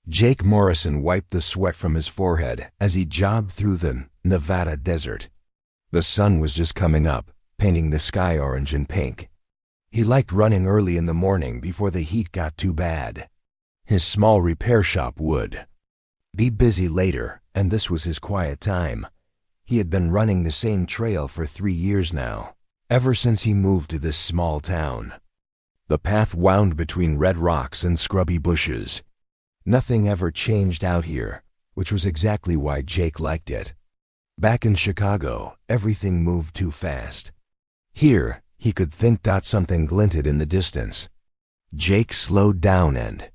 Jake Morrison wiped the sweat from his forehead as he jogged through the Nevada desert. The sun was just coming up, painting the sky orange and pink. He liked running early in the morning before the heat got too bad. His small repair shop would be busy later, and this was his quiet time. He had been running the same trail for 3 years now, ever since he moved to this small town. The path wound between red rocks and scrubby bushes. Nothing ever changed out here, which was exactly why Jake liked it. Back in Chicago, everything moved too fast. Here, he could think. Something glinted in the distance. Jake slowed down and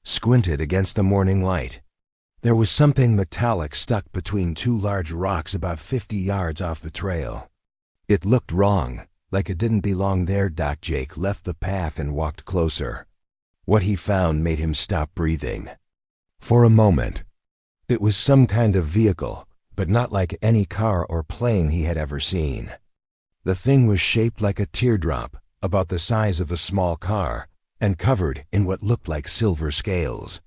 squinted against the morning light. There was something metallic stuck between 2 large rocks about 50 yards off the trail. It looked wrong, like it didn't belong there. Jake left the path and walked closer. What he found made him stop breathing. For a moment, it was some kind of vehicle, but not like any car or plane he had ever seen. The thing was shaped like a teardrop, about the size of a small car, and covered in what looked like silver scales.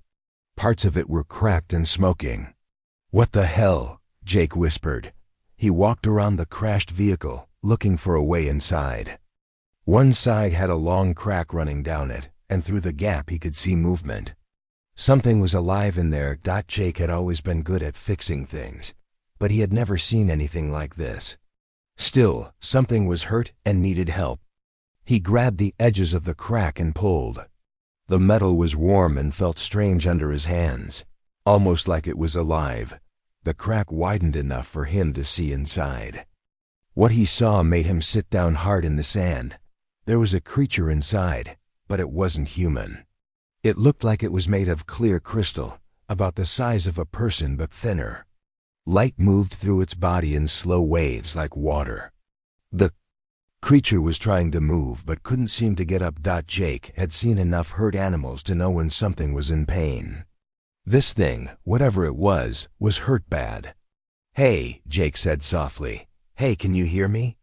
Parts of it were cracked and smoking. "What the hell?" Jake whispered. He walked around the crashed vehicle, looking for a way inside. One side had a long crack running down it, and through the gap he could see movement. Something was alive in there. Jake had always been good at fixing things, but he had never seen anything like this. Still, something was hurt and needed help. He grabbed the edges of the crack and pulled. The metal was warm and felt strange under his hands, almost like it was alive. The crack widened enough for him to see inside. What he saw made him sit down hard in the sand. There was a creature inside, but it wasn't human. It looked like it was made of clear crystal, about the size of a person but thinner. Light moved through its body in slow waves like water. The creature was trying to move but couldn't seem to get up. Jake had seen enough hurt animals to know when something was in pain. This thing, whatever it was hurt bad. "Hey," Jake said softly. "Hey, can you hear me?"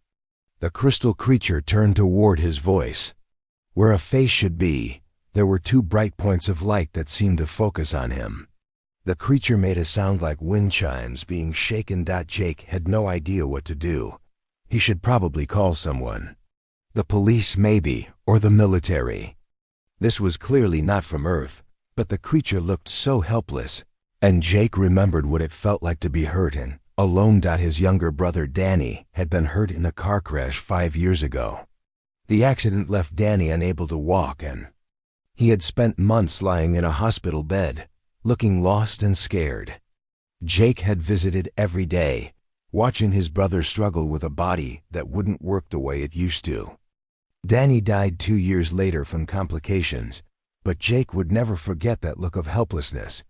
The crystal creature turned toward his voice. Where a face should be, there were 2 bright points of light that seemed to focus on him. The creature made a sound like wind chimes being shaken. Jake had no idea what to do. He should probably call someone. The police maybe, or the military. This was clearly not from Earth, but the creature looked so helpless, and Jake remembered what it felt like to be hurt and alone. His younger brother Danny had been hurt in a car crash 5 years ago. The accident left Danny unable to walk, and he had spent months lying in a hospital bed, looking lost and scared. Jake had visited every day, watching his brother struggle with a body that wouldn't work the way it used to. Danny died 2 years later from complications, but Jake would never forget that look of helplessness.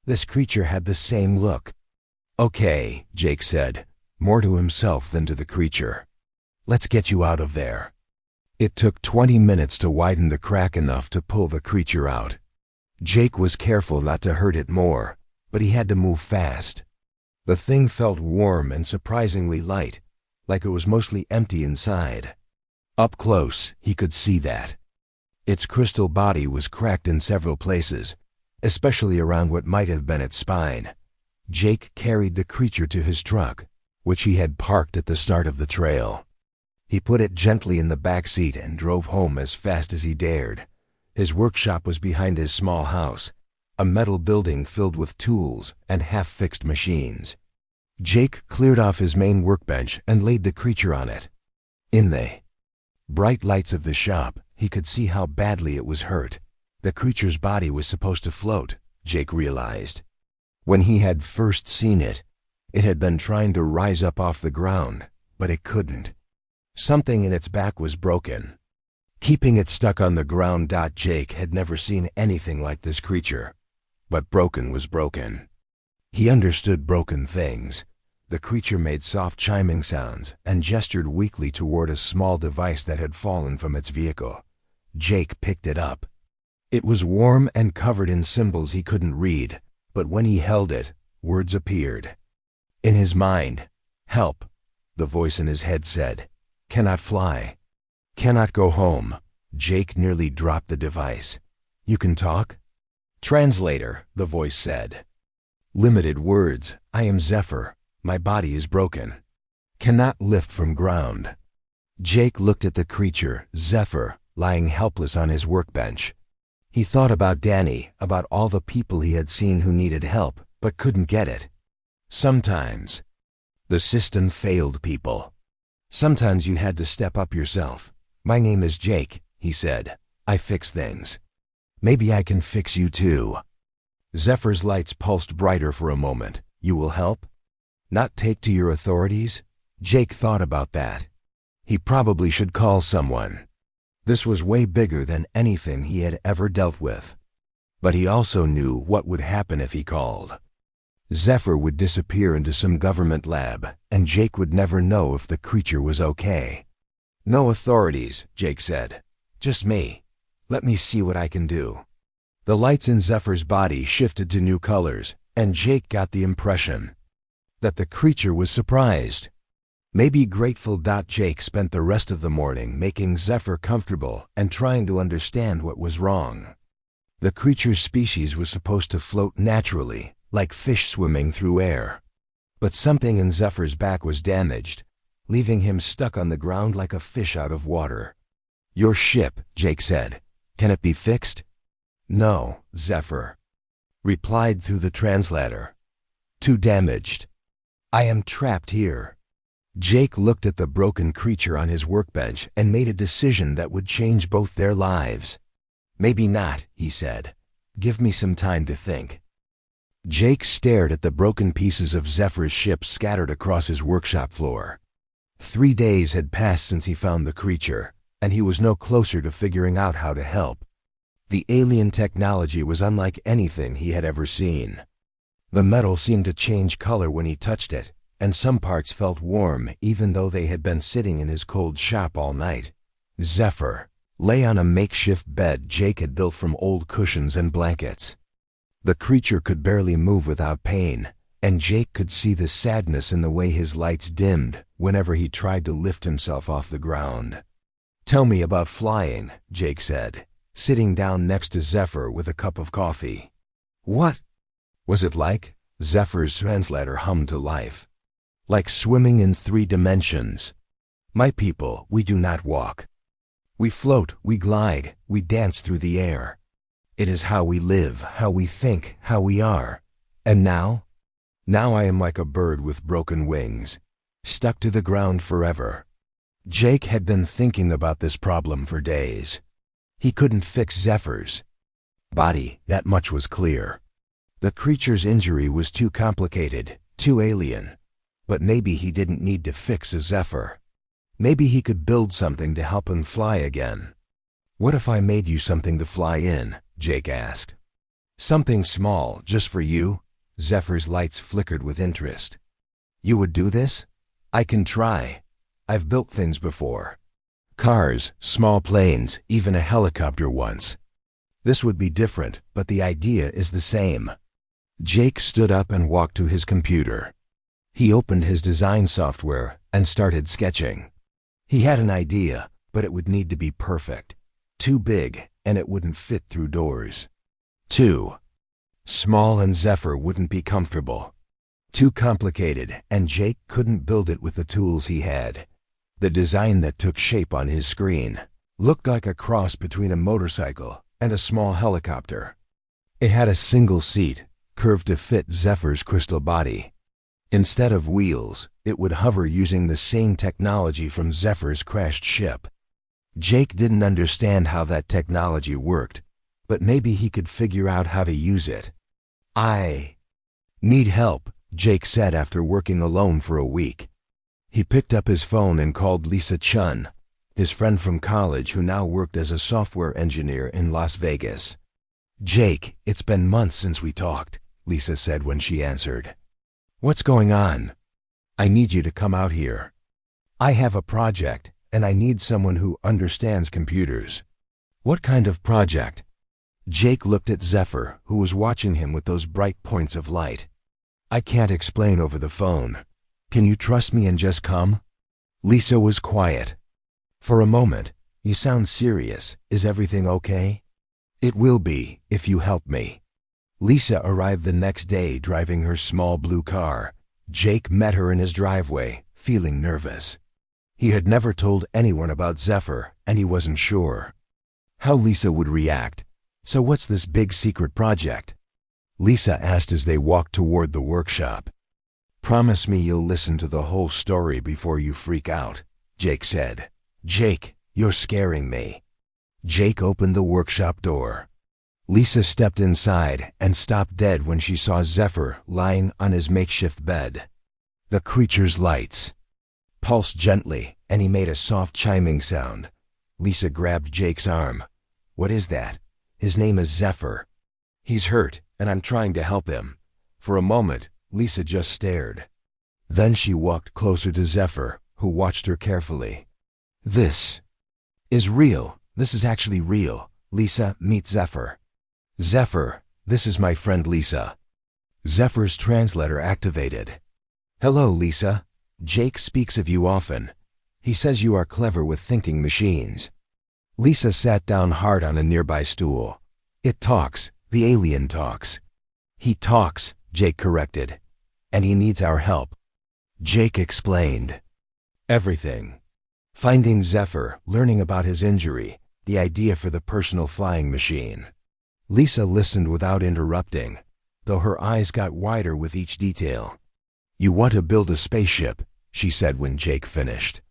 This creature had the same look. "Okay," Jake said, more to himself than to the creature. "Let's get you out of there." It took 20 minutes to widen the crack enough to pull the creature out. Jake was careful not to hurt it more, but he had to move fast. The thing felt warm and surprisingly light, like it was mostly empty inside. Up close, he could see that. Its crystal body was cracked in several places, especially around what might have been its spine. Jake carried the creature to his truck, which he had parked at the start of the trail. He put it gently in the back seat and drove home as fast as he dared. His workshop was behind his small house, a metal building filled with tools and half-fixed machines. Jake cleared off his main workbench and laid the creature on it. In the bright lights of the shop, he could see how badly it was hurt. The creature's body was supposed to float, Jake realized. When he had first seen it, it had been trying to rise up off the ground, but it couldn't. Something in its back was broken, keeping it stuck on the ground. Jake had never seen anything like this creature, but broken was broken. He understood broken things. The creature made soft chiming sounds and gestured weakly toward a small device that had fallen from its vehicle. Jake picked it up. It was warm and covered in symbols he couldn't read, but when he held it, words appeared. In his mind, "Help," the voice in his head said. "Cannot fly. Cannot go home." Jake nearly dropped the device. "You can talk?" Translator, the voice said. Limited words. I am Zephyr. My body is broken. Cannot lift from ground. Jake looked at the creature, Zephyr, lying helpless on his workbench. He thought about Danny, about all the people he had seen who needed help, but couldn't get it. Sometimes the system failed people. Sometimes you had to step up yourself. My name is Jake, he said. I fix things. Maybe I can fix you too. Zephyr's lights pulsed brighter for a moment. You will help? Not take to your authorities? Jake thought about that. He probably should call someone. This was way bigger than anything he had ever dealt with. But he also knew what would happen if he called. Zephyr would disappear into some government lab, and Jake would never know if the creature was okay. No authorities, Jake said. Just me. Let me see what I can do. The lights in Zephyr's body shifted to new colors, and Jake got the impression that the creature was surprised. Maybe grateful. Jake spent the rest of the morning making Zephyr comfortable and trying to understand what was wrong. The creature's species was supposed to float naturally, like fish swimming through air. But something in Zephyr's back was damaged, leaving him stuck on the ground like a fish out of water. Your ship, Jake said. Can it be fixed? No, Zephyr replied through the translator. Too damaged. I am trapped here. Jake looked at the broken creature on his workbench and made a decision that would change both their lives. Maybe not, he said. Give me some time to think. Jake stared at the broken pieces of Zephyr's ship scattered across his workshop floor. 3 days had passed since he found the creature, and he was no closer to figuring out how to help. The alien technology was unlike anything he had ever seen. The metal seemed to change color when he touched it, and some parts felt warm even though they had been sitting in his cold shop all night. Zephyr lay on a makeshift bed Jake had built from old cushions and blankets. The creature could barely move without pain, and Jake could see the sadness in the way his lights dimmed whenever he tried to lift himself off the ground. Tell me about flying, Jake said, sitting down next to Zephyr with a cup of coffee. What was it like? Zephyr's translator hummed to life. Like swimming in 3 dimensions. My people, we do not walk. We float, we glide, we dance through the air. It is how we live, how we think, how we are. And now? Now I am like a bird with broken wings, stuck to the ground forever. Jake had been thinking about this problem for days. He couldn't fix Zephyr's body, that much was clear. The creature's injury was too complicated, too alien. But maybe he didn't need to fix a Zephyr. Maybe he could build something to help him fly again. What if I made you something to fly in? Jake asked. Something small, just for you? Zephyr's lights flickered with interest. You would do this? I can try. I've built things before. Cars, small planes, even a helicopter once. This would be different, but the idea is the same. Jake stood up and walked to his computer. He opened his design software and started sketching. He had an idea, but it would need to be perfect. Too big, and it wouldn't fit through doors. Too small, and Zephyr wouldn't be comfortable. Too complicated, and Jake couldn't build it with the tools he had. The design that took shape on his screen looked like a cross between a motorcycle and a small helicopter. It had a single seat, curved to fit Zephyr's crystal body. Instead of wheels, it would hover using the same technology from Zephyr's crashed ship. Jake didn't understand how that technology worked, but maybe he could figure out how to use it. I need help, Jake said after working alone for a week. He picked up his phone and called Lisa Chun, his friend from college who now worked as a software engineer in Las Vegas. Jake, it's been months since we talked, Lisa said when she answered. What's going on? I need you to come out here. I have a project, and I need someone who understands computers. What kind of project? Jake looked at Zephyr, who was watching him with those bright points of light. I can't explain over the phone. Can you trust me and just come? Lisa was quiet. For a moment, you sound serious. Is everything okay? It will be, if you help me. Lisa arrived the next day driving her small blue car. Jake met her in his driveway, feeling nervous. He had never told anyone about Zephyr, and he wasn't sure how Lisa would react. "So what's this big secret project?" Lisa asked as they walked toward the workshop. "Promise me you'll listen to the whole story before you freak out," Jake said. "Jake, you're scaring me." Jake opened the workshop door. Lisa stepped inside and stopped dead when she saw Zephyr lying on his makeshift bed. The creature's lights pulsed gently, and he made a soft chiming sound. Lisa grabbed Jake's arm. "What is that?" "His name is Zephyr. He's hurt, and I'm trying to help him." For a moment, Lisa just stared. Then she walked closer to Zephyr, who watched her carefully. "This is real. This is actually real. Lisa, meet Zephyr." "Zephyr, this is my friend Lisa." Zephyr's translator activated. "Hello, Lisa. Jake speaks of you often. He says you are clever with thinking machines." Lisa sat down hard on a nearby stool. "It talks. The alien talks." "He talks," Jake corrected. "And he needs our help." Jake explained everything. Finding Zephyr, learning about his injury, the idea for the personal flying machine. Lisa listened without interrupting, though her eyes got wider with each detail. "You want to build a spaceship," she said when Jake finished.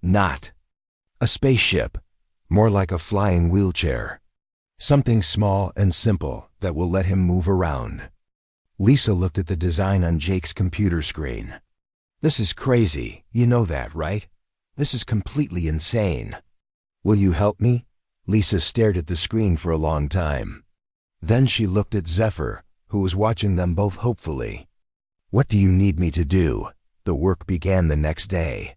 "Not a spaceship, more like a flying wheelchair. Something small and simple that will let him move around." Lisa looked at the design on Jake's computer screen. "This is crazy, you know that, right? This is completely insane. Will you help me?" Lisa stared at the screen for a long time. Then she looked at Zephyr, who was watching them both hopefully. "What do you need me to do?" The work began the next day.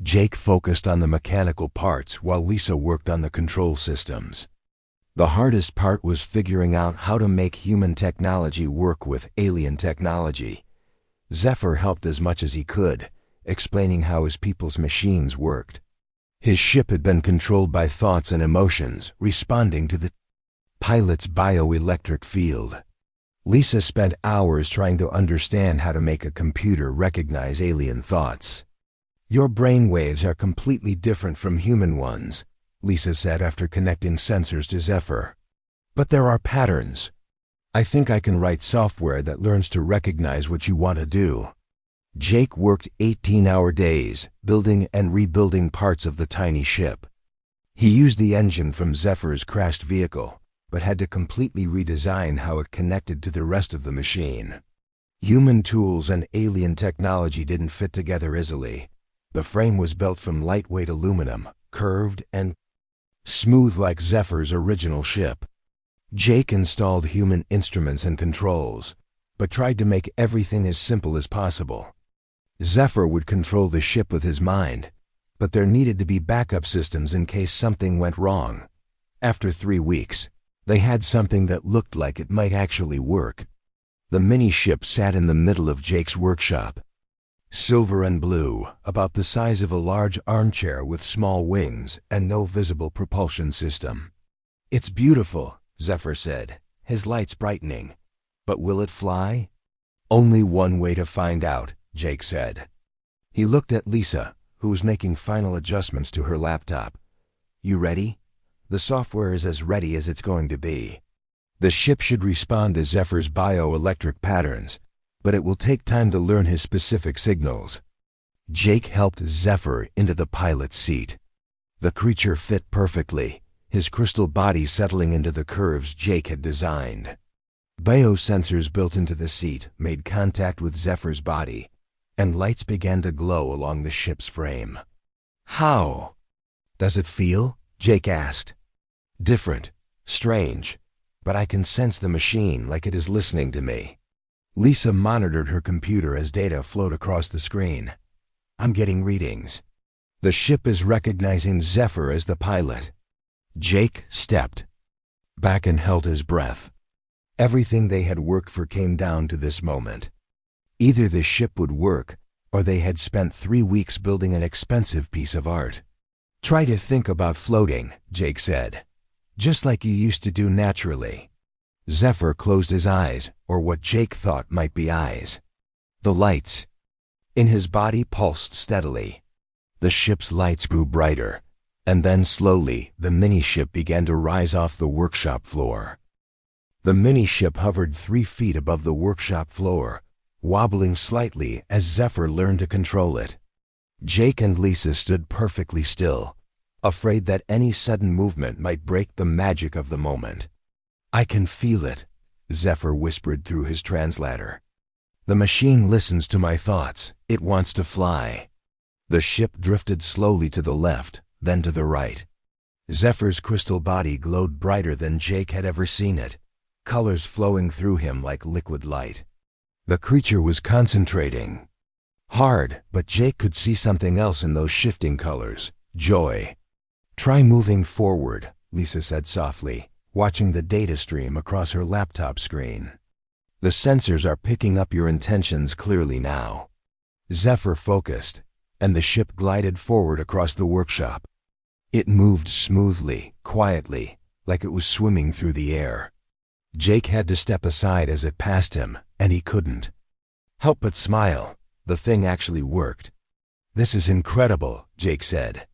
Jake focused on the mechanical parts while Lisa worked on the control systems. The hardest part was figuring out how to make human technology work with alien technology. Zephyr helped as much as he could, explaining how his people's machines worked. His ship had been controlled by thoughts and emotions, responding to the pilot's bioelectric field. Lisa spent hours trying to understand how to make a computer recognize alien thoughts. "Your brain waves are completely different from human ones," Lisa said after connecting sensors to Zephyr. "But there are patterns. I think I can write software that learns to recognize what you want to do." Jake worked 18-hour days, building and rebuilding parts of the tiny ship. He used the engine from Zephyr's crashed vehicle, but had to completely redesign how it connected to the rest of the machine. Human tools and alien technology didn't fit together easily. The frame was built from lightweight aluminum, curved and smooth like Zephyr's original ship. Jake installed human instruments and controls, but tried to make everything as simple as possible. Zephyr would control the ship with his mind, but there needed to be backup systems in case something went wrong. After 3 weeks, they had something that looked like it might actually work. The mini-ship sat in the middle of Jake's workshop. Silver and blue, about the size of a large armchair with small wings and no visible propulsion system. "It's beautiful," Zephyr said, his lights brightening. "But will it fly?" "Only one way to find out," Jake said. He looked at Lisa, who was making final adjustments to her laptop. "You ready?" "The software is as ready as it's going to be. The ship should respond to Zephyr's bioelectric patterns, but it will take time to learn his specific signals." Jake helped Zephyr into the pilot's seat. The creature fit perfectly, his crystal body settling into the curves Jake had designed. Biosensors built into the seat made contact with Zephyr's body, and lights began to glow along the ship's frame. "How does it feel?" Jake asked. "Different, strange, but I can sense the machine like it is listening to me." Lisa monitored her computer as data flowed across the screen. "I'm getting readings. The ship is recognizing Zephyr as the pilot." Jake stepped back and held his breath. Everything they had worked for came down to this moment. Either the ship would work, or they had spent 3 weeks building an expensive piece of art. "Try to think about floating," Jake said. "Just like you used to do naturally." Zephyr closed his eyes, or what Jake thought might be eyes. The lights in his body pulsed steadily. The ship's lights grew brighter, and then slowly the mini-ship began to rise off the workshop floor. The mini-ship hovered 3 feet above the workshop floor, wobbling slightly as Zephyr learned to control it. Jake and Lisa stood perfectly still, afraid that any sudden movement might break the magic of the moment. "I can feel it," Zephyr whispered through his translator. "The machine listens to my thoughts. It wants to fly." The ship drifted slowly to the left, then to the right. Zephyr's crystal body glowed brighter than Jake had ever seen it, colors flowing through him like liquid light. The creature was concentrating hard, but Jake could see something else in those shifting colors: joy. "Try moving forward," Lisa said softly, watching the data stream across her laptop screen. "The sensors are picking up your intentions clearly now." Zephyr focused, and the ship glided forward across the workshop. It moved smoothly, quietly, like it was swimming through the air. Jake had to step aside as it passed him, and he couldn't help but smile. The thing actually worked. "This is incredible," Jake said.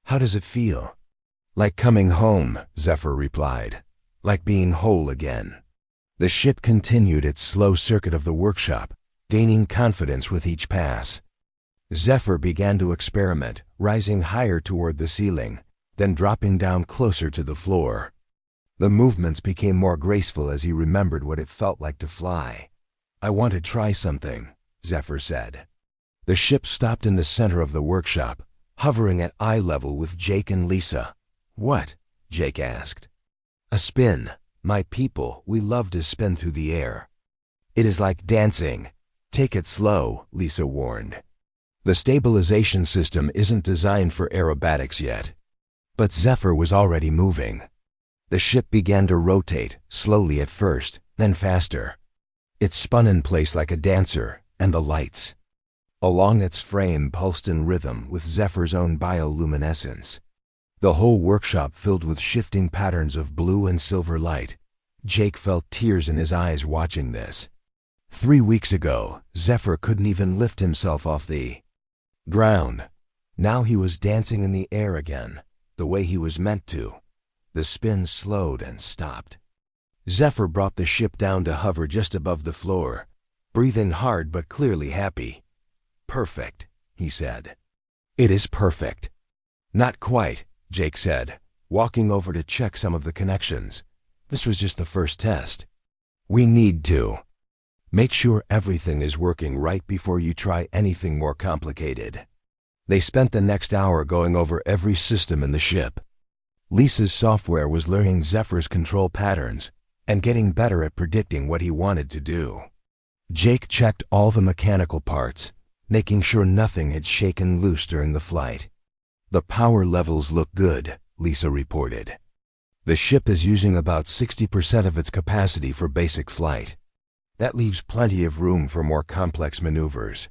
"How does it feel?" "Like coming home," Zephyr replied. "Like being whole again." The ship continued its slow circuit of the workshop, gaining confidence with each pass. Zephyr began to experiment, rising higher toward the ceiling, then dropping down closer to the floor. The movements became more graceful as he remembered what it felt like to fly. "I want to try something," Zephyr said. The ship stopped in the center of the workshop, hovering at eye level with Jake and Lisa. "What?" Jake asked. "A spin. My people, we love to spin through the air." "It is like dancing. Take it slow," Lisa warned. "The stabilization system isn't designed for aerobatics yet." But Zephyr was already moving. The ship began to rotate, slowly at first, then faster. It spun in place like a dancer, and the lights along its frame pulsed in rhythm with Zephyr's own bioluminescence. The whole workshop filled with shifting patterns of blue and silver light. Jake felt tears in his eyes watching this. 3 weeks ago, Zephyr couldn't even lift himself off the ground. Now he was dancing in the air again, the way he was meant to. The spin slowed and stopped. Zephyr brought the ship down to hover just above the floor, breathing hard but clearly happy. "Perfect," he said. "It is perfect." "Not quite," Jake said, walking over to check some of the connections. "This was just the first test. We need to make sure everything is working right before you try anything more complicated." They spent the next hour going over every system in the ship. Lisa's software was learning Zephyr's control patterns and getting better at predicting what he wanted to do. Jake checked all the mechanical parts, making sure nothing had shaken loose during the flight. "The power levels look good," Lisa reported. "The ship is using about 60% of its capacity for basic flight. That leaves plenty of room for more complex maneuvers."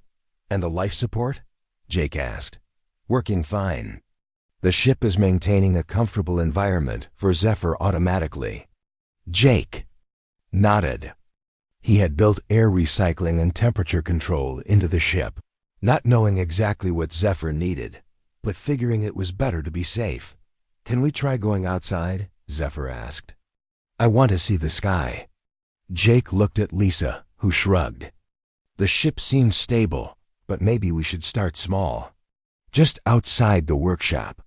"And the life support?" Jake asked. "Working fine. The ship is maintaining a comfortable environment for Zephyr automatically." Jake nodded. He had built air recycling and temperature control into the ship, not knowing exactly what Zephyr needed, but figuring it was better to be safe. "Can we try going outside?" Zephyr asked. "I want to see the sky." Jake looked at Lisa, who shrugged. "The ship seems stable, but maybe we should start small. Just outside the workshop."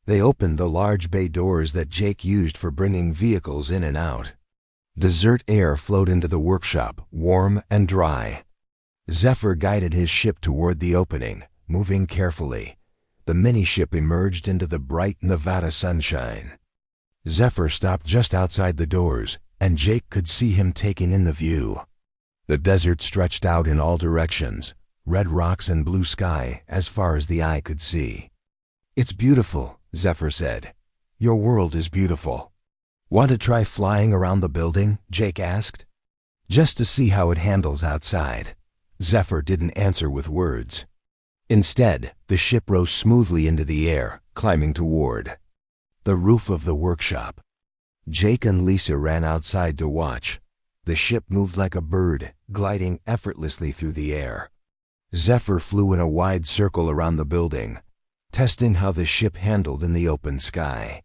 They opened the large bay doors that Jake used for bringing vehicles in and out. Desert air flowed into the workshop, warm and dry. Zephyr guided his ship toward the opening, moving carefully. The mini-ship emerged into the bright Nevada sunshine. Zephyr stopped just outside the doors, and Jake could see him taking in the view. The desert stretched out in all directions, red rocks and blue sky as far as the eye could see. "It's beautiful," Zephyr said. "Your world is beautiful." "Want to try flying around the building?" Jake asked. "Just to see how it handles outside." Zephyr didn't answer with words. Instead, the ship rose smoothly into the air, climbing toward the roof of the workshop. Jake and Lisa ran outside to watch. The ship moved like a bird, gliding effortlessly through the air. Zephyr flew in a wide circle around the building, testing how the ship handled in the open sky.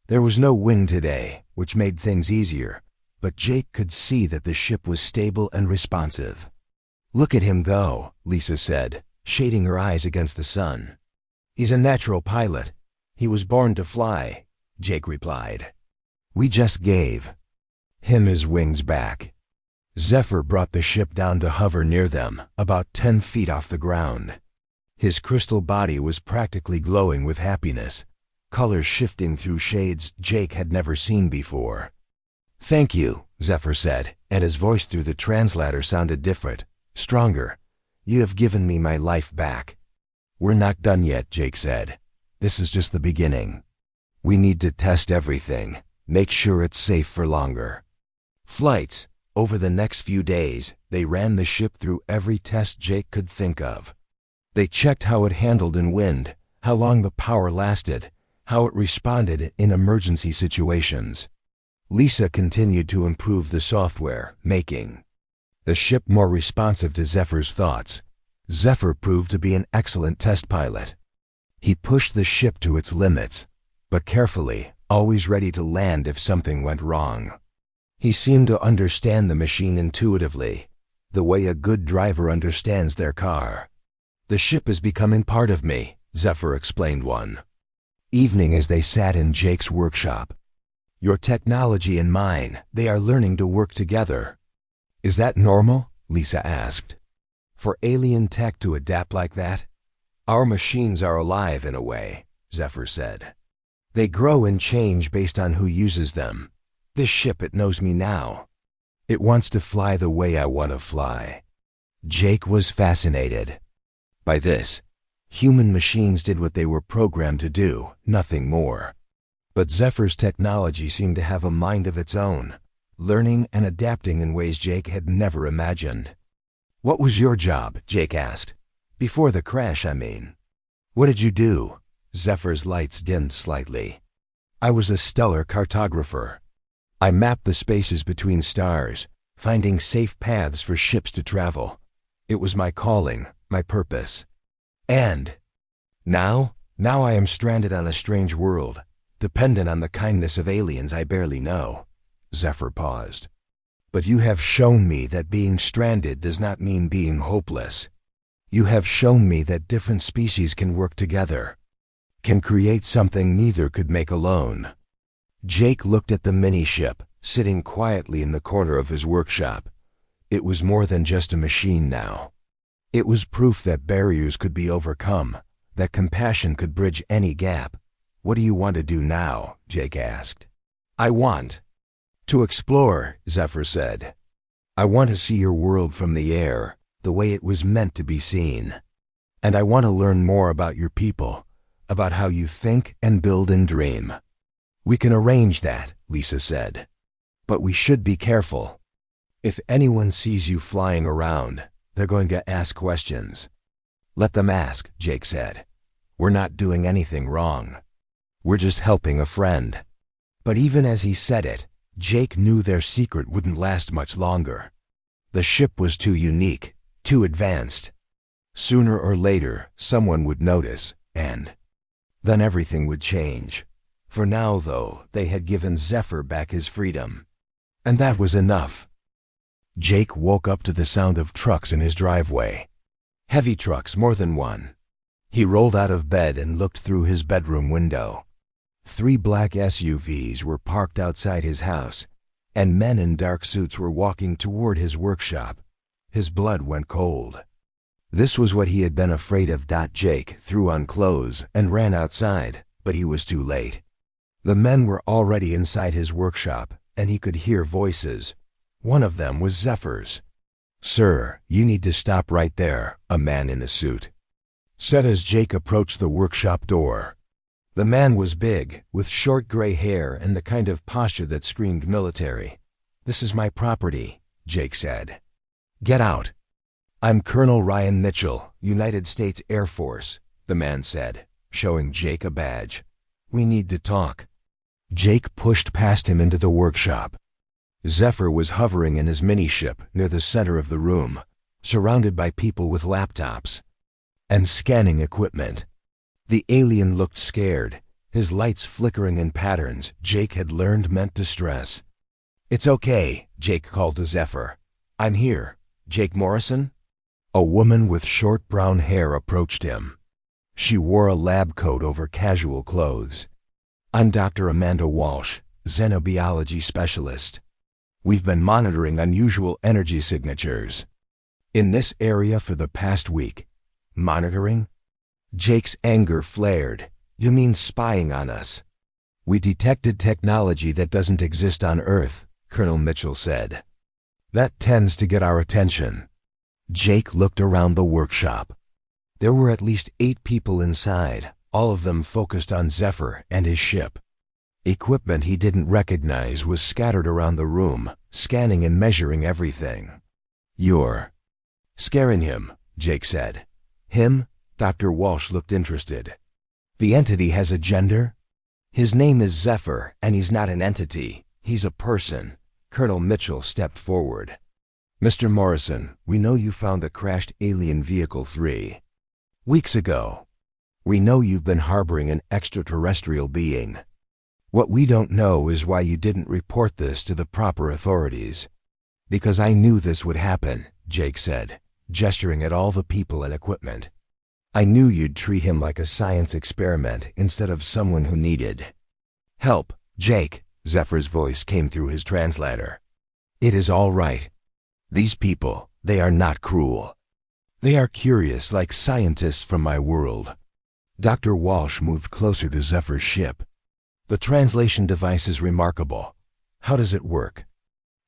There was no wind today, which made things easier, but Jake could see that the ship was stable and responsive. "Look at him go," Lisa said, shading her eyes against the sun. "He's a natural pilot. He was born to fly," Jake replied. "We just gave him his wings back." Zephyr brought the ship down to hover near them, about 10 feet off the ground. His crystal body was practically glowing with happiness, colors shifting through shades Jake had never seen before. "Thank you," Zephyr said, and his voice through the translator sounded different, stronger. "You have given me my life back." "We're not done yet," Jake said. "This is just the beginning. We need to test everything, make sure it's safe for longer." Flights. Over the next few days, they ran the ship through every test Jake could think of. They checked how it handled in wind, how long the power lasted, how it responded in emergency situations. Lisa continued to improve the software, making the ship more responsive to Zephyr's thoughts. Zephyr proved to be an excellent test pilot. He pushed the ship to its limits, but carefully, always ready to land if something went wrong. He seemed to understand the machine intuitively, the way a good driver understands their car. "The ship is becoming part of me," Zephyr explained one evening as they sat in Jake's workshop. "Your technology and mine, they are learning to work together." "Is that normal?" Lisa asked. "For alien tech to adapt like that?" "Our machines are alive in a way," Zephyr said. "They grow and change based on who uses them. This ship, it knows me now. It wants to fly the way I want to fly." Jake was fascinated by this. Human machines did what they were programmed to do, nothing more. But Zephyr's technology seemed to have a mind of its own, learning and adapting in ways Jake had never imagined. "What was your job?" Jake asked. "Before the crash, I mean." "What did you do?" Zephyr's lights dimmed slightly. "I was a stellar cartographer. I mapped the spaces between stars, finding safe paths for ships to travel. It was my calling, my purpose. And now I am stranded on a strange world, dependent on the kindness of aliens I barely know." Zephyr paused. "But you have shown me that being stranded does not mean being hopeless. You have shown me that different species can work together, can create something neither could make alone." Jake looked at the mini-ship, sitting quietly in the corner of his workshop. It was more than just a machine now. It was proof that barriers could be overcome, that compassion could bridge any gap. "What do you want to do now?" Jake asked. "I want to explore," Zephyr said. "I want to see your world from the air, the way it was meant to be seen. And I want to learn more about your people, about how you think and build and dream." "We can arrange that," Lisa said. "But we should be careful. If anyone sees you flying around, they're going to ask questions." "Let them ask," Jake said. "We're not doing anything wrong. We're just helping a friend." But even as he said it, Jake knew their secret wouldn't last much longer. The ship was too unique, too advanced. Sooner or later, someone would notice, and then everything would change. For now, though, they had given Zephyr back his freedom. And that was enough. Jake woke up to the sound of trucks in his driveway. Heavy trucks, more than one. He rolled out of bed and looked through his bedroom window. 3 black SUVs were parked outside his house, and men in dark suits were walking toward his workshop. His blood went cold. This was what he had been afraid of. Jake threw on clothes and ran outside, but he was too late. The men were already inside his workshop, and he could hear voices. One of them was Zephyr's. "Sir, you need to stop right there," a man in a suit said as Jake approached the workshop door. The man was big, with short gray hair and the kind of posture that screamed military. "This is my property," Jake said. "Get out." "I'm Colonel Ryan Mitchell, United States Air Force," the man said, showing Jake a badge. "We need to talk." Jake pushed past him into the workshop. Zephyr was hovering in his mini-ship near the center of the room, surrounded by people with laptops and scanning equipment. The alien looked scared, his lights flickering in patterns Jake had learned meant distress. "It's okay," Jake called to Zephyr. "I'm here. Jake Morrison?" A woman with short brown hair approached him. She wore a lab coat over casual clothes. "I'm Dr. Amanda Walsh, xenobiology specialist. We've been monitoring unusual energy signatures in this area for the past week." "Monitoring?" Jake's anger flared. "You mean spying on us?" "We detected technology that doesn't exist on Earth," Colonel Mitchell said. "That tends to get our attention." Jake looked around the workshop. There were at least 8 people inside, all of them focused on Zephyr and his ship. Equipment he didn't recognize was scattered around the room, scanning and measuring everything. "You're scaring him," Jake said. "Him?" Dr. Walsh looked interested. "The entity has a gender?" "His name is Zephyr, and he's not an entity. He's a person." Colonel Mitchell stepped forward. "Mr. Morrison, we know you found a crashed alien vehicle 3 weeks ago. We know you've been harboring an extraterrestrial being. What we don't know is why you didn't report this to the proper authorities." "Because I knew this would happen," Jake said, gesturing at all the people and equipment. "I knew you'd treat him like a science experiment instead of someone who needed help." "Jake," Zephyr's voice came through his translator. "It is all right. These people, they are not cruel. They are curious like scientists from my world." Dr. Walsh moved closer to Zephyr's ship. "The translation device is remarkable. How does it work?"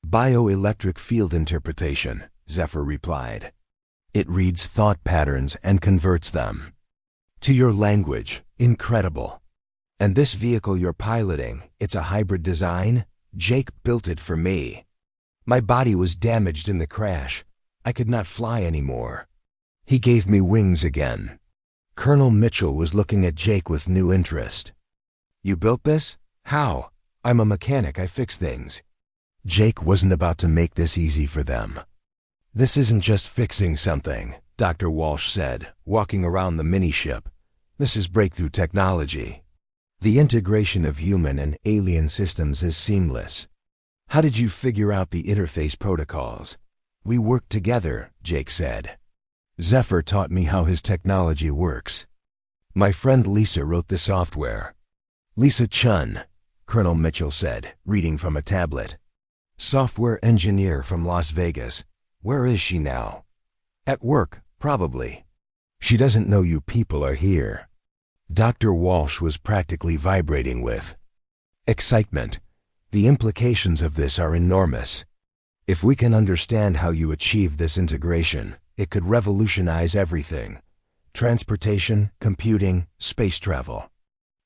"Bioelectric field interpretation," Zephyr replied. "It reads thought patterns and converts them to your language. Incredible. And this vehicle you're piloting, it's a hybrid design?" "Jake built it for me. My body was damaged in the crash. I could not fly anymore. He gave me wings again." Colonel Mitchell was looking at Jake with new interest. "You built this? How?" "I'm a mechanic, I fix things." Jake wasn't about to make this easy for them. "This isn't just fixing something," Dr. Walsh said, walking around the mini-ship. "This is breakthrough technology. The integration of human and alien systems is seamless." "How did you figure out the interface protocols?" "We worked together," Jake said. "Zephyr taught me how his technology works. My friend Lisa wrote the software." "Lisa Chun," Colonel Mitchell said, reading from a tablet. "Software engineer from Las Vegas. Where is she now?" "At work, probably. She doesn't know you people are here." Dr. Walsh was practically vibrating with excitement. "The implications of this are enormous. If we can understand how you achieve this integration, it could revolutionize everything. Transportation, computing, space travel."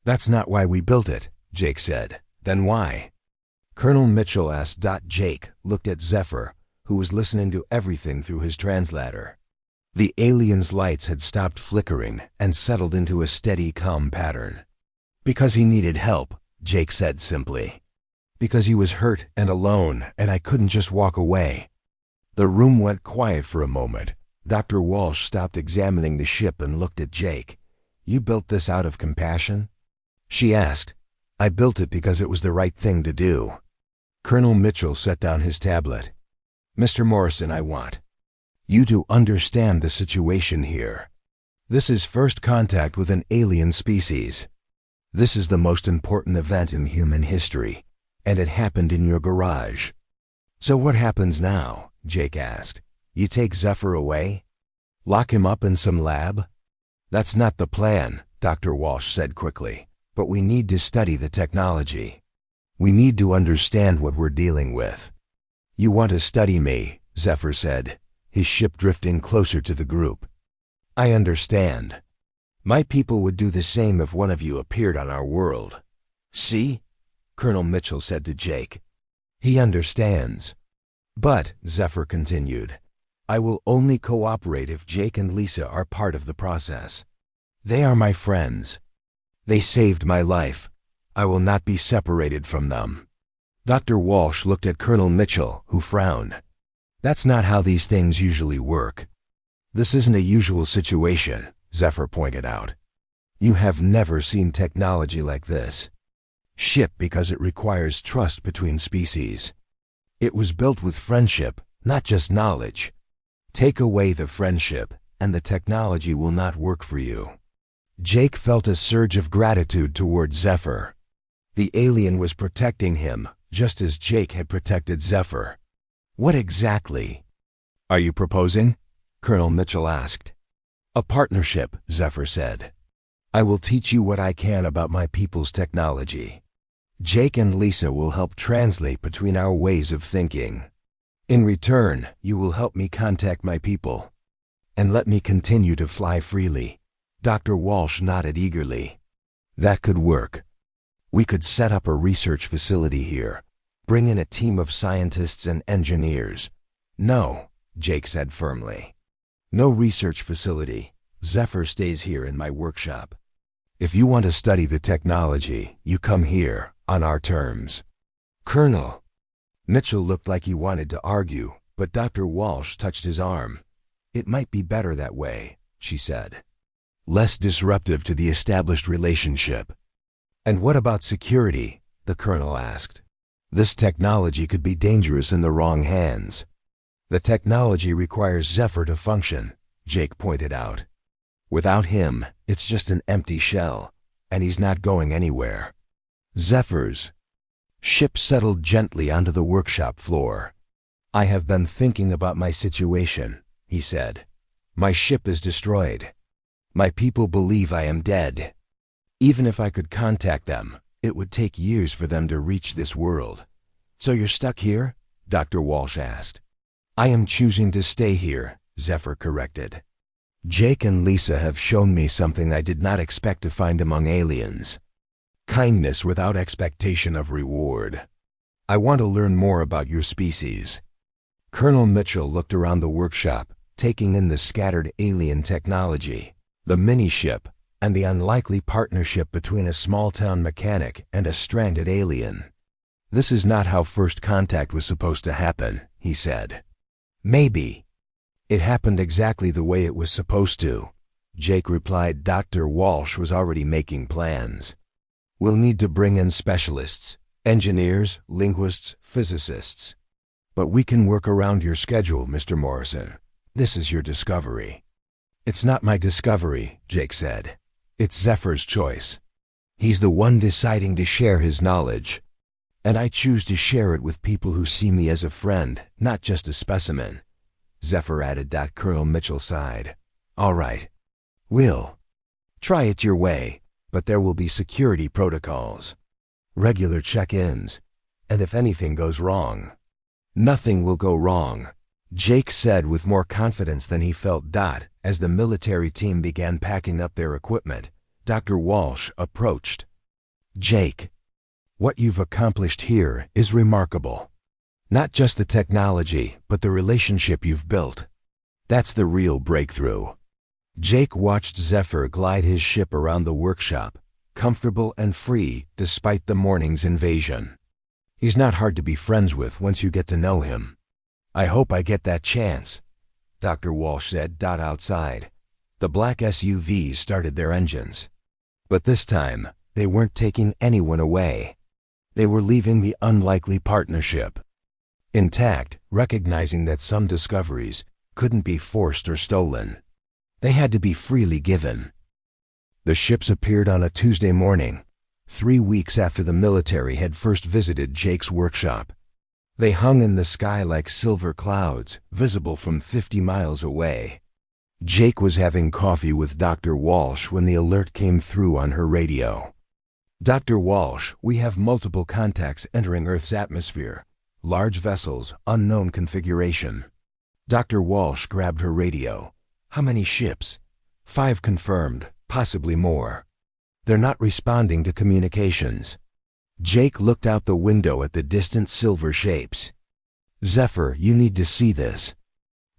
"That's not why we built it," Jake said. "Then why?" Colonel Mitchell asked. Jake looked at Zephyr, who was listening to everything through his translator. The alien's lights had stopped flickering and settled into a steady, calm pattern. "Because he needed help," Jake said simply. "Because he was hurt and alone, and I couldn't just walk away." The room went quiet for a moment. Dr. Walsh stopped examining the ship and looked at Jake. "You built this out of compassion?" she asked. "I built it because it was the right thing to do." Colonel Mitchell set down his tablet. "Mr. Morrison, I want you to understand the situation here. This is first contact with an alien species. This is the most important event in human history, and it happened in your garage." "So what happens now?" Jake asked. "You take Zephyr away? Lock him up in some lab?" "That's not the plan," Dr. Walsh said quickly. "But we need to study the technology. We need to understand what we're dealing with." "You want to study me," Zephyr said, his ship drifting closer to the group. "I understand. My people would do the same if one of you appeared on our world." "See?" Colonel Mitchell said to Jake. "He understands." "But," Zephyr continued, "I will only cooperate if Jake and Lisa are part of the process. They are my friends. They saved my life. I will not be separated from them. Dr. Walsh looked at Colonel Mitchell, who frowned. That's not how these things usually work. This isn't a usual situation, Zephyr pointed out. You have never seen technology like this. Ship because it requires trust between species. It was built with friendship, not just knowledge. Take away the friendship, and the technology will not work for you. Jake felt a surge of gratitude toward Zephyr. The alien was protecting him, just as Jake had protected Zephyr. What exactly are you proposing? Colonel Mitchell asked. A partnership, Zephyr said. I will teach you what I can about my people's technology. Jake and Lisa will help translate between our ways of thinking. In return, you will help me contact my people. And let me continue to fly freely. Dr. Walsh nodded eagerly. That could work. We could set up a research facility here. Bring in a team of scientists and engineers. No, Jake said firmly. No research facility. Zephyr stays here in my workshop. If you want to study the technology, you come here, on our terms. Colonel. Mitchell looked like he wanted to argue, but Dr. Walsh touched his arm. It might be better that way, she said. Less disruptive to the established relationship. And what about security? The colonel asked. This technology could be dangerous in the wrong hands. The technology requires Zephyr to function, Jake pointed out. Without him, it's just an empty shell, and he's not going anywhere. Zephyr's ship settled gently onto the workshop floor. I have been thinking about my situation, he said. My ship is destroyed. My people believe I am dead. Even if I could contact them, it would take years for them to reach this world. So you're stuck here? Dr. Walsh asked. I am choosing to stay here, Zephyr corrected. Jake and Lisa have shown me something I did not expect to find among aliens. Kindness without expectation of reward. I want to learn more about your species. Colonel Mitchell looked around the workshop, taking in the scattered alien technology, the mini-ship, and the unlikely partnership between a small-town mechanic and a stranded alien. This is not how first contact was supposed to happen, he said. Maybe. It happened exactly the way it was supposed to. Jake replied. Dr. Walsh was already making plans. We'll need to bring in specialists, engineers, linguists, physicists. But we can work around your schedule, Mr. Morrison. This is your discovery. It's not my discovery, Jake said. It's Zephyr's choice. He's the one deciding to share his knowledge. And I choose to share it with people who see me as a friend, not just a specimen. Zephyr added. Colonel Mitchell sighed. All right. We'll try it your way, but there will be security protocols, regular check-ins, and if anything goes wrong. Nothing will go wrong, Jake said with more confidence than he felt. As the military team began packing up their equipment, Dr. Walsh approached. Jake, what you've accomplished here is remarkable. Not just the technology, but the relationship you've built. That's the real breakthrough. Jake watched Zephyr glide his ship around the workshop, comfortable and free despite the morning's invasion. He's not hard to be friends with once you get to know him. I hope I get that chance, Dr. Walsh said. Outside, the black SUVs started their engines. But this time, they weren't taking anyone away. They were leaving the unlikely partnership intact, recognizing that some discoveries couldn't be forced or stolen. They had to be freely given. The ships appeared on a Tuesday morning, 3 weeks after the military had first visited Jake's workshop. They hung in the sky like silver clouds, visible from 50 miles away. Jake was having coffee with Dr. Walsh when the alert came through on her radio. Dr. Walsh, we have multiple contacts entering Earth's atmosphere. Large vessels, unknown configuration. Dr. Walsh grabbed her radio. How many ships? 5 confirmed, possibly more. They're not responding to communications. Jake looked out the window at the distant silver shapes. Zephyr, you need to see this.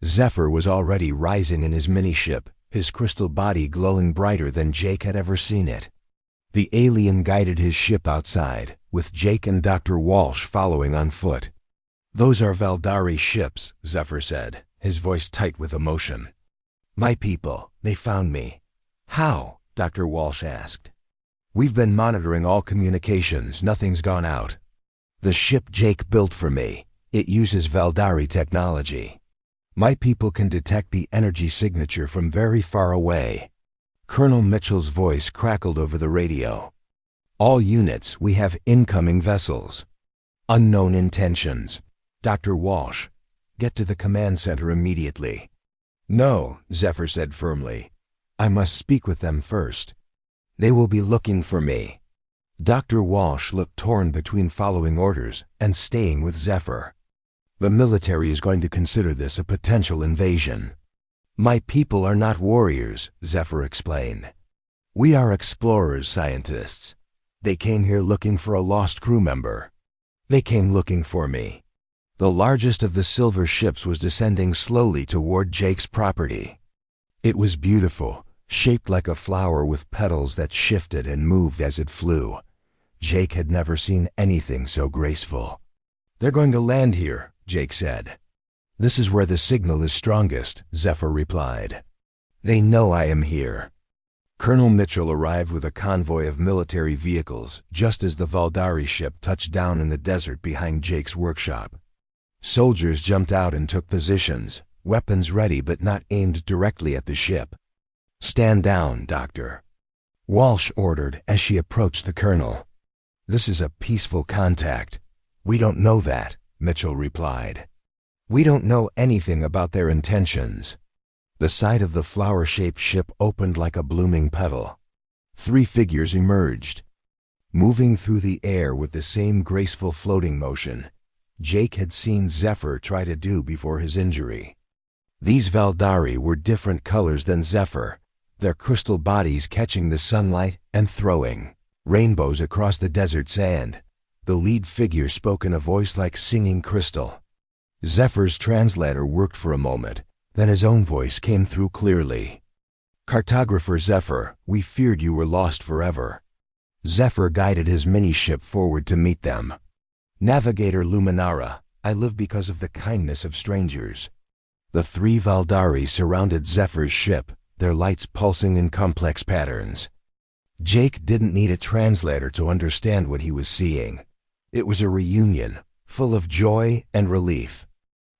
Zephyr was already rising in his mini-ship, his crystal body glowing brighter than Jake had ever seen it. The alien guided his ship outside, with Jake and Dr. Walsh following on foot. "Those are Valdari ships," Zephyr said, his voice tight with emotion. "My people, they found me." "How?" Dr. Walsh asked. "We've been monitoring all communications, nothing's gone out. The ship Jake built for me, it uses Valdari technology. My people can detect the energy signature from very far away." Colonel Mitchell's voice crackled over the radio. "All units, we have incoming vessels. Unknown intentions. Dr. Walsh, get to the command center immediately." "No," Zephyr said firmly. "I must speak with them first. They will be looking for me." Dr. Walsh looked torn between following orders and staying with Zephyr. "The military is going to consider this a potential invasion." "My people are not warriors," Zephyr explained. "We are explorers, scientists. They came here looking for a lost crew member. They came looking for me." The largest of the silver ships was descending slowly toward Jake's property. It was beautiful, shaped like a flower with petals that shifted and moved as it flew. Jake had never seen anything so graceful. "They're going to land here," Jake said. "This is where the signal is strongest," Zephyr replied. "They know I am here." Colonel Mitchell arrived with a convoy of military vehicles just as the Valdari ship touched down in the desert behind Jake's workshop. Soldiers jumped out and took positions, weapons ready but not aimed directly at the ship. "Stand down, Doctor," Walsh ordered as she approached the colonel. "This is a peaceful contact." "We don't know that," Mitchell replied. "We don't know anything about their intentions." The side of the flower-shaped ship opened like a blooming petal. 3 figures emerged, moving through the air with the same graceful floating motion Jake had seen Zephyr try to do before his injury. These Valdari were different colors than Zephyr, their crystal bodies catching the sunlight and throwing rainbows across the desert sand. The lead figure spoke in a voice like singing crystal. Zephyr's translator worked for a moment, then his own voice came through clearly. "Cartographer Zephyr, we feared you were lost forever." Zephyr guided his mini-ship forward to meet them. "Navigator Luminara, I live because of the kindness of strangers." The 3 Valdari surrounded Zephyr's ship, their lights pulsing in complex patterns. Jake didn't need a translator to understand what he was seeing. It was a reunion, full of joy and relief.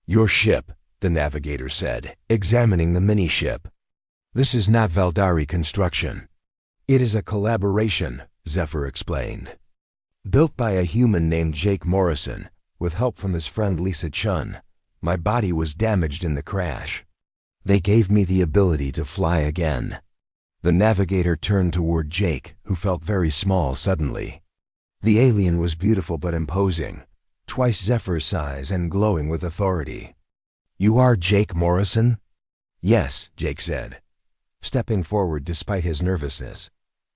"Your ship," the navigator said, examining the mini-ship. "This is not Valdari construction. It is a collaboration," Zephyr explained. "Built by a human named Jake Morrison, with help from his friend Lisa Chun. My body was damaged in the crash. They gave me the ability to fly again." The navigator turned toward Jake, who felt very small suddenly. The alien was beautiful but imposing, twice Zephyr's size and glowing with authority. "You are Jake Morrison?" "Yes," Jake said, stepping forward despite his nervousness.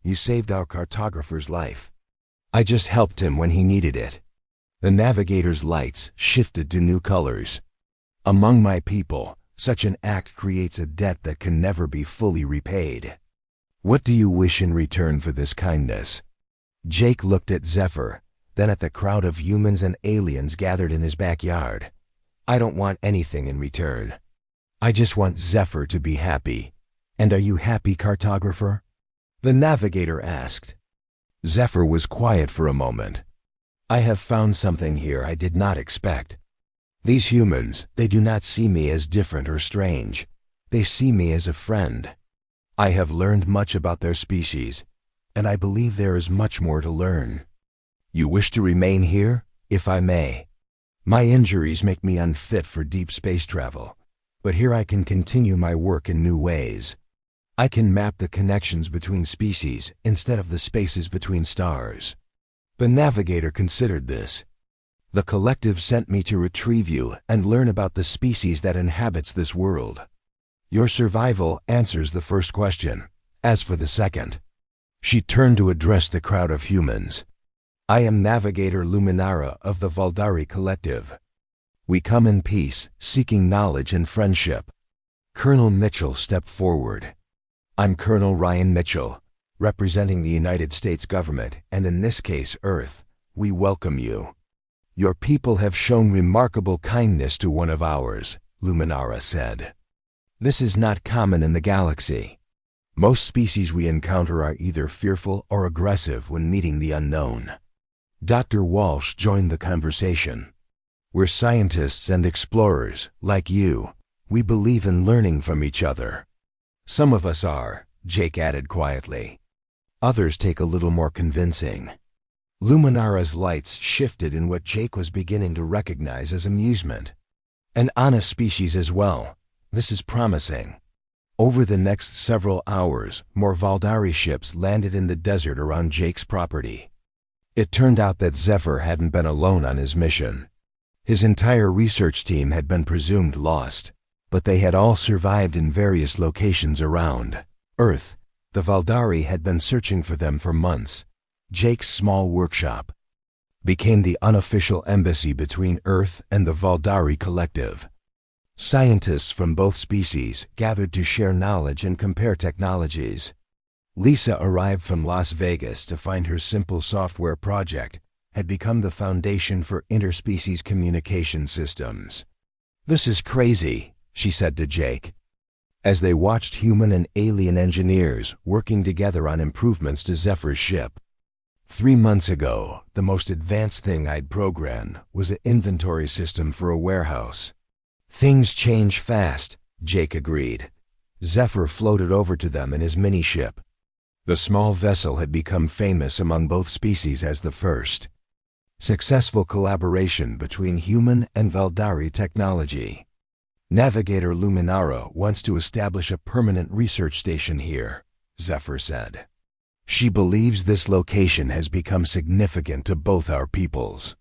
"You saved our cartographer's life. I just helped him when he needed it." The navigator's lights shifted to new colors. "Among my people, such an act creates a debt that can never be fully repaid. What do you wish in return for this kindness?" Jake looked at Zephyr, then at the crowd of humans and aliens gathered in his backyard. "I don't want anything in return. I just want Zephyr to be happy." "And are you happy, cartographer?" the navigator asked. Zephyr was quiet for a moment. "I have found something here I did not expect. These humans, they do not see me as different or strange. They see me as a friend. I have learned much about their species, and I believe there is much more to learn. You wish to remain here, if I may? My injuries make me unfit for deep space travel, but here I can continue my work in new ways. I can map the connections between species instead of the spaces between stars." The navigator considered this. "The collective sent me to retrieve you and learn about the species that inhabits this world. Your survival answers the first question. As for the second..." She turned to address the crowd of humans. "I am Navigator Luminara of the Valdari Collective. We come in peace, seeking knowledge and friendship." Colonel Mitchell stepped forward. "I'm Colonel Ryan Mitchell. representing the United States government, and in this case Earth, we welcome you. Your people have shown remarkable kindness to one of ours, Luminara said. This is not common in the galaxy. Most species we encounter are either fearful or aggressive when meeting the unknown. Dr. Walsh joined the conversation. We're scientists and explorers, like you. We believe in learning from each other. Some of us are, Jake added quietly. Others take a little more convincing. Luminara's lights shifted in what Jake was beginning to recognize as amusement. An honest species as well. This is promising. Over the next several hours, more Valdari ships landed in the desert around Jake's property. It turned out that Zephyr hadn't been alone on his mission. His entire research team had been presumed lost, but they had all survived in various locations around Earth. The Valdari had been searching for them for months. Jake's small workshop became the unofficial embassy between Earth and the Valdari collective. Scientists from both species gathered to share knowledge and compare technologies. Lisa arrived from Las Vegas to find her simple software project had become the foundation for interspecies communication systems. This is crazy, she said to Jake, as they watched human and alien engineers working together on improvements to Zephyr's ship. 3 months ago, the most advanced thing I'd programmed was an inventory system for a warehouse. Things change fast, Jake agreed. Zephyr floated over to them in his mini-ship. The small vessel had become famous among both species as the first successful collaboration between human and Valdari technology. Navigator Luminara wants to establish a permanent research station here, Zephyr said. She believes this location has become significant to both our peoples.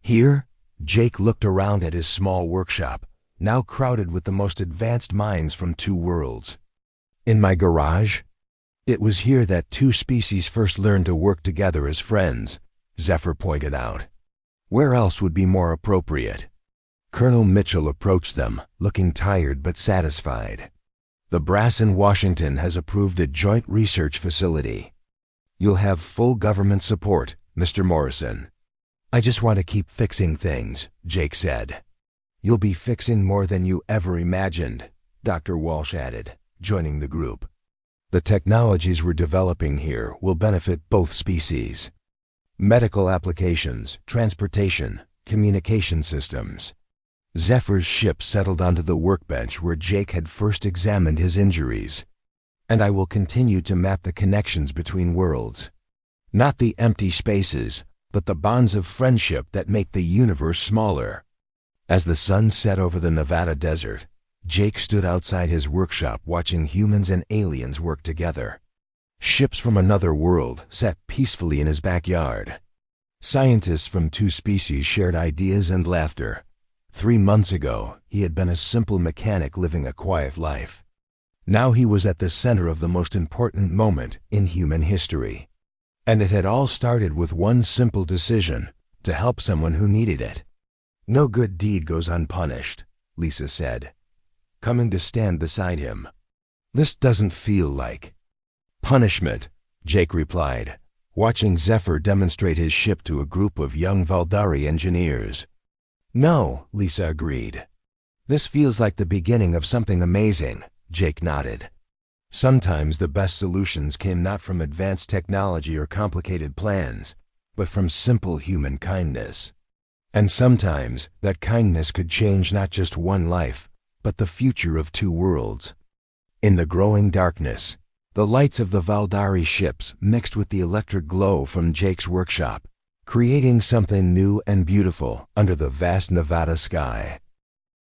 Here, Jake looked around at his small workshop, now crowded with the most advanced minds from 2 worlds. In my garage? It was here that 2 species first learned to work together as friends, Zephyr pointed out. Where else would be more appropriate? Colonel Mitchell approached them, looking tired but satisfied. The brass in Washington has approved a joint research facility. You'll have full government support, Mr. Morrison. I just want to keep fixing things, Jake said. You'll be fixing more than you ever imagined, Dr. Walsh added, joining the group. The technologies we're developing here will benefit both species. Medical applications, transportation, communication systems. Zephyr's ship settled onto the workbench where Jake had first examined his injuries. And I will continue to map the connections between worlds. Not the empty spaces, but the bonds of friendship that make the universe smaller. As the sun set over the Nevada desert, Jake stood outside his workshop watching humans and aliens work together. Ships from another world sat peacefully in his backyard. Scientists from 2 species shared ideas and laughter. 3 months ago, he had been a simple mechanic living a quiet life. Now he was at the center of the most important moment in human history. And it had all started with one simple decision: to help someone who needed it. No good deed goes unpunished, Lisa said, coming to stand beside him. This doesn't feel like punishment, Jake replied, watching Zephyr demonstrate his ship to a group of young Valdari engineers. No, Lisa agreed. This feels like the beginning of something amazing, Jake nodded. Sometimes the best solutions came not from advanced technology or complicated plans, but from simple human kindness. And sometimes that kindness could change not just one life, but the future of 2 worlds. In the growing darkness, the lights of the Valdari ships mixed with the electric glow from Jake's workshop, creating something new and beautiful under the vast Nevada sky.